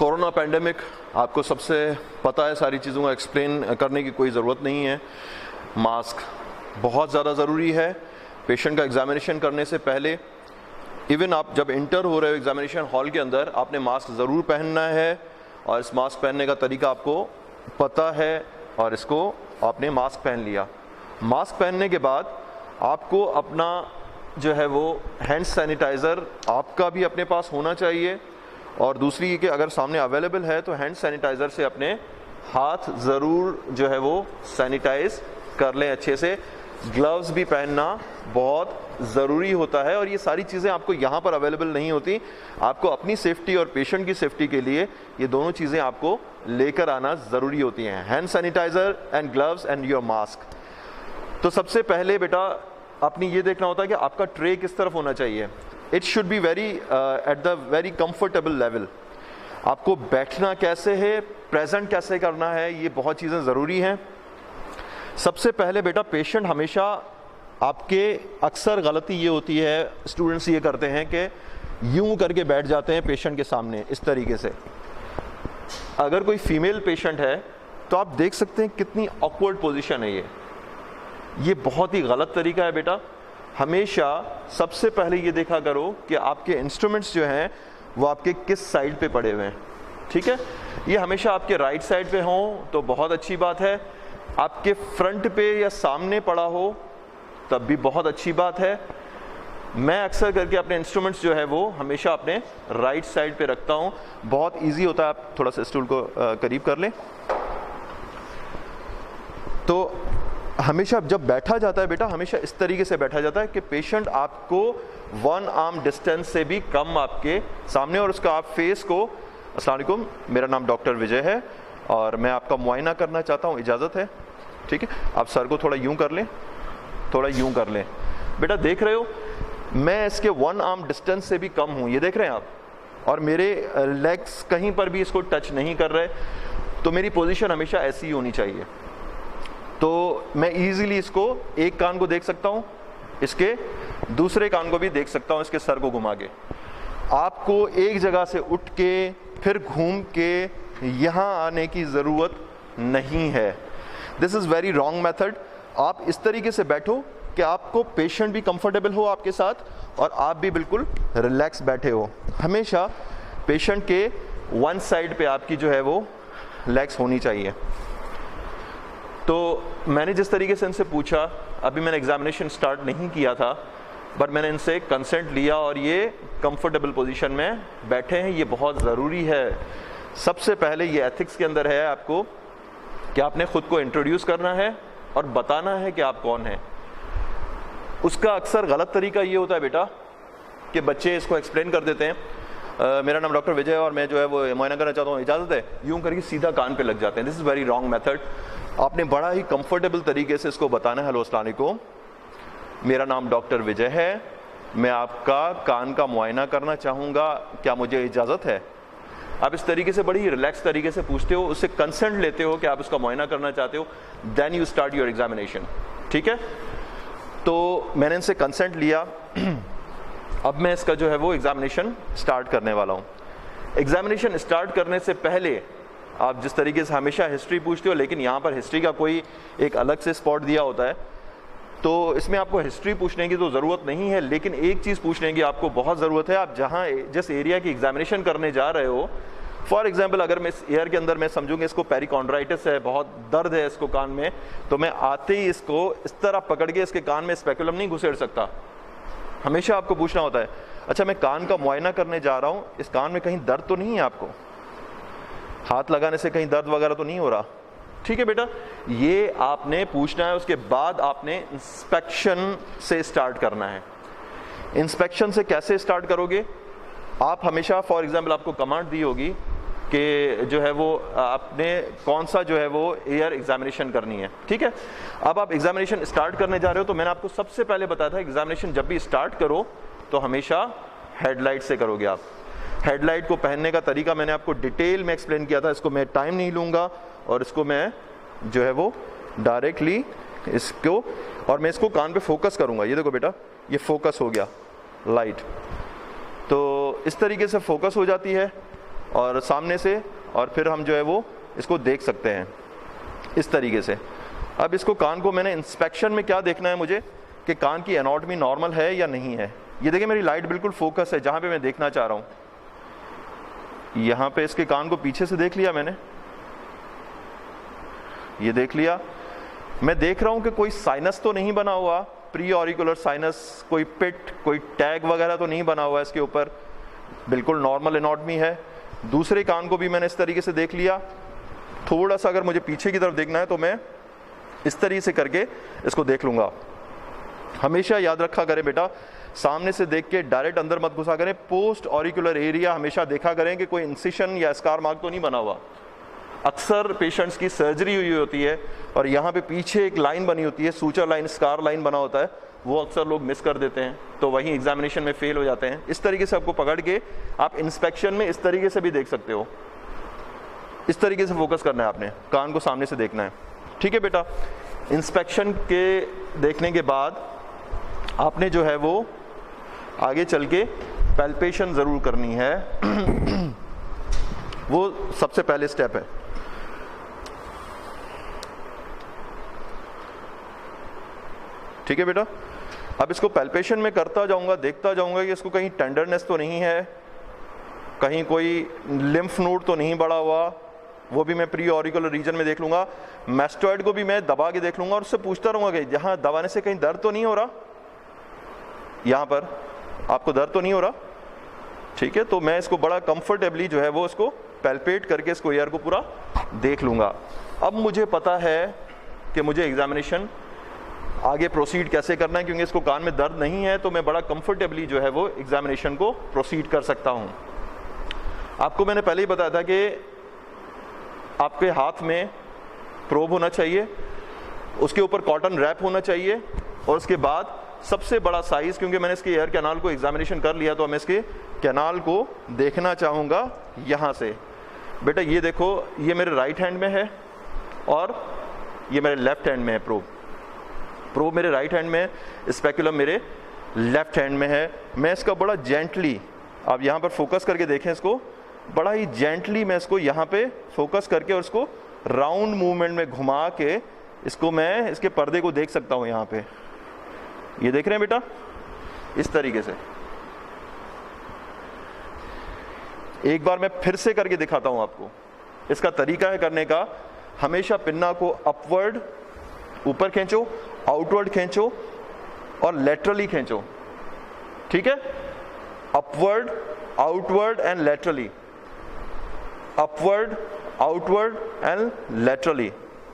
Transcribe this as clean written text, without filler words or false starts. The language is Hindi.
कोरोना पैंडेमिक, आपको सबसे पता है, सारी चीज़ों का एक्सप्लेन करने की कोई ज़रूरत नहीं है। मास्क बहुत ज़्यादा ज़रूरी है। पेशेंट का एग्जामिनेशन करने से पहले, इवन आप जब इंटर हो रहे हो एग्जामिनेशन हॉल के अंदर, आपने मास्क ज़रूर पहनना है और इस मास्क पहनने का तरीका आपको पता है और इसको आपने मास्क पहन लिया। मास्क पहनने के बाद आपको अपना जो है वो हैंड सैनिटाइज़र आपका भी अपने पास होना चाहिए, और दूसरी कि अगर सामने अवेलेबल है तो हैंड सैनिटाइज़र से अपने हाथ ज़रूर जो है वो सैनिटाइज कर लें अच्छे से। ग्लव्स भी पहनना बहुत ज़रूरी होता है और ये सारी चीज़ें आपको यहाँ पर अवेलेबल नहीं होती। आपको अपनी सेफ्टी और पेशेंट की सेफ्टी के लिए ये दोनों चीज़ें आपको लेकर आना ज़रूरी होती हैं, hand sanitiser and gloves and your mask. तो सबसे पहले बेटा अपनी ये देखना होता है कि आपका ट्रे किस तरफ होना चाहिए। It should be very at the very comfortable level. आपको बैठना कैसे है, प्रेजेंट कैसे करना है, ये बहुत चीज़ें ज़रूरी हैं। सबसे पहले बेटा पेशेंट हमेशा आपके, अक्सर गलती ये होती है, स्टूडेंट्स ये करते हैं कि यूं करके बैठ जाते हैं पेशेंट के सामने इस तरीके से। अगर कोई फीमेल पेशेंट है तो आप देख सकते हैं कितनी ऑकवर्ड पोजीशन है ये बहुत ही गलत तरीका है बेटा। हमेशा सबसे पहले ये देखा करो कि आपके इंस्ट्रूमेंट्स जो हैं वो आपके किस साइड पे पड़े हुए हैं, ठीक है। ये हमेशा आपके राइट साइड पे हों तो बहुत अच्छी बात है, आपके फ्रंट पे या सामने पड़ा हो तब भी बहुत अच्छी बात है। मैं अक्सर करके अपने इंस्ट्रूमेंट्स जो है वो हमेशा अपने राइट साइड पे रखता हूँ, बहुत ईजी होता है। आप थोड़ा सा स्टूल को करीब कर लें। तो हमेशा जब बैठा जाता है बेटा, हमेशा इस तरीके से बैठा जाता है कि पेशेंट आपको 1 आर्म डिस्टेंस से भी कम आपके सामने, और उसका आप फेस को, अस्सलाम वालेकुम, मेरा नाम डॉक्टर विजय है और मैं आपका मुआयना करना चाहता हूँ, इजाज़त है? ठीक है, आप सर को थोड़ा यूं कर लें, थोड़ा यूं कर लें। बेटा देख रहे हो मैं इसके 1 आर्म डिस्टेंस से भी कम हूँ, ये देख रहे हैं आप, और मेरे लेग्स कहीं पर भी इसको टच नहीं कर रहे। तो मेरी पोजीशन हमेशा ऐसी ही होनी चाहिए। तो मैं इजीली इसको एक कान को देख सकता हूँ, इसके दूसरे कान को भी देख सकता हूँ, इसके सर को घुमा के। आपको एक जगह से उठ के फिर घूम के यहाँ आने की ज़रूरत नहीं है। This is very wrong method. आप इस तरीके से बैठो कि आपको पेशेंट भी कंफर्टेबल हो आपके साथ और आप भी बिल्कुल रिलैक्स बैठे हो। हमेशा पेशेंट के वन साइड पे आपकी जो है वो लेग्स होनी चाहिए। तो मैंने जिस तरीके से इनसे पूछा, अभी मैंने एग्जामिनेशन स्टार्ट नहीं किया था, बट मैंने इनसे कंसेंट लिया और ये कंफर्टेबल पोजीशन में बैठे हैं, ये बहुत ज़रूरी है। सबसे पहले ये एथिक्स के अंदर है आपको कि आपने ख़ुद को इंट्रोड्यूस करना है और बताना है कि आप कौन हैं। उसका अक्सर गलत तरीका ये होता है बेटा कि बच्चे इसको एक्सप्लेन कर देते हैं, मेरा नाम डॉक्टर विजय है और मैं जो है वो मुआयना करना चाहता हूँ, इजाज़त है, यूं करके सीधा कान पे लग जाते हैं। This is very wrong method. आपने बड़ा ही कंफर्टेबल तरीके से इसको बताना है, हेलो अस्सलाम वालेकुम, मेरा नाम डॉक्टर विजय है, मैं आपका कान का मुआयना करना चाहूँगा, क्या मुझे इजाज़त है? आप इस तरीके से बड़ी ही रिलैक्स तरीके से पूछते हो, उससे कंसेंट लेते हो कि आप उसका मुआयना करना चाहते हो, then you start your examination, ठीक है। तो मैंने इनसे कंसेंट लिया, अब मैं इसका जो है वो एग्जामिनेशन स्टार्ट करने वाला हूँ। एग्जामिनेशन स्टार्ट करने से पहले आप जिस तरीके से हमेशा हिस्ट्री पूछते हो, लेकिन यहाँ पर हिस्ट्री का कोई एक अलग से स्पॉट दिया होता है, तो इसमें आपको हिस्ट्री पूछने की तो ज़रूरत नहीं है, लेकिन एक चीज़ पूछने की आपको बहुत ज़रूरत है। आप जहाँ जिस एरिया की एग्जामिनेशन करने जा रहे हो, फॉर एग्जाम्पल अगर मैं इस ईयर के अंदर मैं समझूंगा इसको पेरिकॉन्ड्राइटिस है, बहुत दर्द है इसको कान में, तो मैं आते ही इसको इस तरह पकड़ के इसके कान में स्पेकुलम नहीं घुसेड़ सकता। हमेशा आपको पूछना होता है, अच्छा मैं कान का मुआयना करने जा रहा हूँ, इस कान में कहीं दर्द तो नहीं है, आपको हाथ लगाने से कहीं दर्द वगैरह तो नहीं हो रहा? ठीक है बेटा, ये आपने पूछना है। उसके बाद आपने इंस्पेक्शन से स्टार्ट करना है। इंस्पेक्शन से कैसे स्टार्ट करोगे? आप हमेशा, फॉर एग्जांपल आपको कमांड दी होगी कि जो है वो आपने कौन सा जो है वो ईयर एग्जामिनेशन करनी है, ठीक है। अब आप एग्जामिनेशन स्टार्ट करने जा रहे हो, तो मैंने आपको सबसे पहले बताया था एग्जामिनेशन जब भी स्टार्ट करो तो हमेशा हेडलाइट से करोगे आप। हेडलाइट को पहनने का तरीका मैंने आपको डिटेल में एक्सप्लेन किया था, इसको मैं टाइम नहीं लूँगा और इसको मैं जो है वो डायरेक्टली इसको, और मैं इसको कान पे फोकस करूँगा। ये देखो बेटा, ये फोकस हो गया लाइट, तो इस तरीके से फोकस हो जाती है। और सामने से, और फिर हम जो है वो इसको देख सकते हैं इस तरीके से। अब इसको कान को मैंने इंस्पेक्शन में क्या देखना है मुझे कि कान की एनाटॉमी नॉर्मल है या नहीं है। ये देखिए मेरी लाइट बिल्कुल फोकस है जहाँ पे मैं देखना चाह रहा हूँ। यहाँ पे इसके कान को पीछे से देख लिया मैंने, ये देख लिया। मैं देख रहा हूँ कि कोई साइनस तो नहीं बना हुआ, प्री ऑरिकुलर साइनस, कोई पिट, कोई टैग वगैरह तो नहीं बना हुआ इसके ऊपर, बिल्कुल नॉर्मल एनाटॉमी है। दूसरे कान को भी मैंने इस तरीके से देख लिया। थोड़ा सा अगर मुझे पीछे की तरफ देखना है तो मैं इस तरीके से करके इसको देख लूंगा। हमेशा याद रखा करें बेटा, सामने से देख के डायरेक्ट अंदर मत घुसा करें। पोस्ट ऑरिकुलर एरिया हमेशा देखा करें कि कोई इंसिशन या स्कार मार्क तो नहीं बना हुआ। अक्सर पेशेंट्स की सर्जरी हुई होती है और यहाँ पे पीछे एक लाइन बनी होती है, सूचर लाइन, स्कार लाइन बना होता है, वो अक्सर लोग मिस कर देते हैं, तो वहीं एग्जामिनेशन में फेल हो जाते हैं। इस तरीके से आपको पकड़ के आप इंस्पेक्शन में इस तरीके से भी देख सकते हो। इस तरीके से फोकस करना है आपने, कान को सामने से देखना है। ठीक है बेटा, इंस्पेक्शन के देखने के बाद आपने जो है वो आगे चल के पैल्पेशन जरूर करनी है वो सबसे पहले स्टेप है। ठीक है बेटा, अब इसको पैल्पेशन में करता जाऊंगा, देखता जाऊंगा कि इसको कहीं टेंडरनेस तो नहीं है, कहीं कोई लिम्फ नोड तो नहीं बढ़ा हुआ, वो भी मैं प्री ऑरिकुलर रीजन में देख लूंगा। मैस्टॉइड को भी मैं दबा के देख लूंगा और उससे पूछता रहूंगा कि जहां दबाने से कहीं दर्द तो नहीं हो रहा, यहां पर आपको दर्द तो नहीं हो रहा। ठीक है, तो मैं इसको बड़ा कंफर्टेबली जो है वो इसको पैल्पेट करके इसको एयर को पूरा देख लूंगा। अब मुझे पता है कि मुझे एग्जामिनेशन आगे प्रोसीड कैसे करना है, क्योंकि इसको कान में दर्द नहीं है, तो मैं बड़ा कंफर्टेबली जो है वो एग्जामिनेशन को प्रोसीड कर सकता हूं। आपको मैंने पहले ही बताया था कि आपके हाथ में प्रोब होना चाहिए, उसके ऊपर कॉटन रैप होना चाहिए, और उसके बाद सबसे बड़ा साइज, क्योंकि मैंने इसके एयर कैनाल को एग्जामिनेशन कर लिया तो मैं इसके कैनाल को देखना चाहूँगा यहाँ से। बेटा ये देखो, ये मेरे राइट हैंड में है और ये मेरे लेफ्ट हैंड में है। प्रोब मेरे राइट हैंड में है, स्पेकुलम मेरे लेफ्ट हैंड में है। मैं इसका बड़ा जेंटली, आप यहाँ पर फोकस करके देखें इसको, बड़ा ही जेंटली मैं इसको यहाँ पे फोकस करके और इसको राउंड मूवमेंट में घुमा के इसको मैं इसके पर्दे को देख सकता हूँ। यहाँ पे ये देख रहे हैं बेटा, इस तरीके से। एक बार मैं फिर से करके दिखाता हूं आपको। इसका तरीका है करने का, हमेशा पिन्ना को अपवर्ड ऊपर खींचो, आउटवर्ड खींचो और लेटरली खींचो। ठीक है, upward, outward and laterally, upward, outward and laterally.